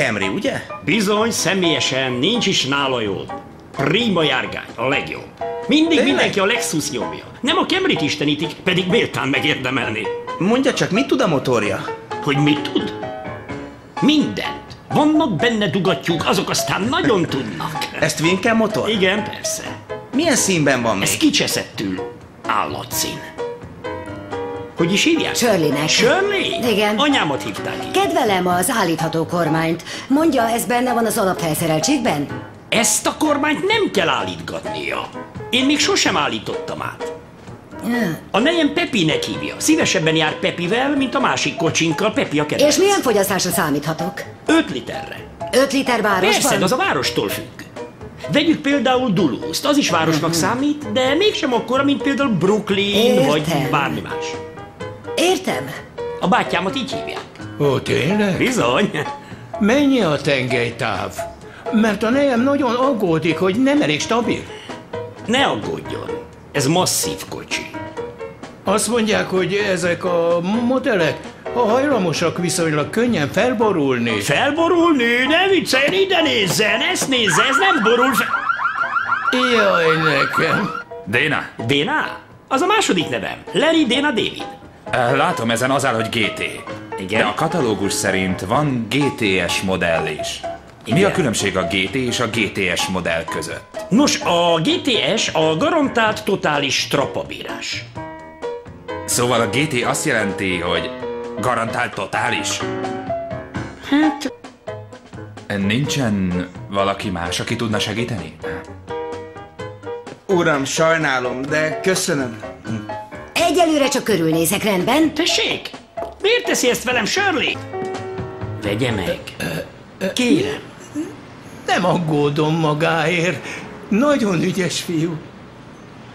Camry, ugye? Bizony, személyesen, nincs is nála jobb. Prima járgány, a legjobb. Mindig mindenki a Lexus nyomja. Nem a Camryt istenítik, pedig méltán megérdemelni. Mondja csak, mit tud a motorja? Hogy mit tud? Mindent. Vannak benne dugattyúk, azok aztán nagyon tudnak. Ez Twin Cam motor? Igen, persze. Milyen színben van még? Ez kicseszettül állatszín. Hogy is hívják? Shirley-nek. Shirley? Igen. Anyámat hívták. Kedvelem az állítható kormányt. Mondja, ez benne van az alapfelszereltségben? Ezt a kormányt nem kell állítgatnia. Én még sosem állítottam át. A nejem Pepinek hívja. Szívesebben jár Pepivel, mint a másik kocsinkkal. Pepi a kedvenc. És milyen fogyasztásra számíthatok? 5 literre. 5 liter városban? Persze, az a várostól függ. Vegyük például Duluth-t, az is városnak számít, de mégsem akkora, mint például Brooklyn, vagy bármi más. Értem. A bátyámat így hívják. Ó, tényleg? Bizony. Mennyi a tengelytáv? Mert a nejem nagyon aggódik, hogy nem elég stabil. Ne aggódjon. Ez masszív kocsi. Azt mondják, hogy ezek a modellek hajlamosak viszonylag könnyen felborulni. Felborulni? Ne vicceljen, ide nézzen, ezt nézze, ez nem borul fel. Jaj, nekem. Déna? Déna? Az a második nevem. Larry Déna David. Látom, ezen az áll, hogy GT. Igen? De a katalógus szerint van GTS modell is. Mi a különbség a GT és a GTS modell között? Nos, a GTS a garantált totális strapabírás. Szóval a GT azt jelenti, hogy garantált totális? Hát... Nincsen valaki más, aki tudna segíteni? Uram, sajnálom, de köszönöm. Egyelőre csak körülnézek, rendben? Tessék! Miért teszi ezt velem, Shirley? Vegye meg. Kérem. Nem aggódom magáért. Nagyon ügyes fiú.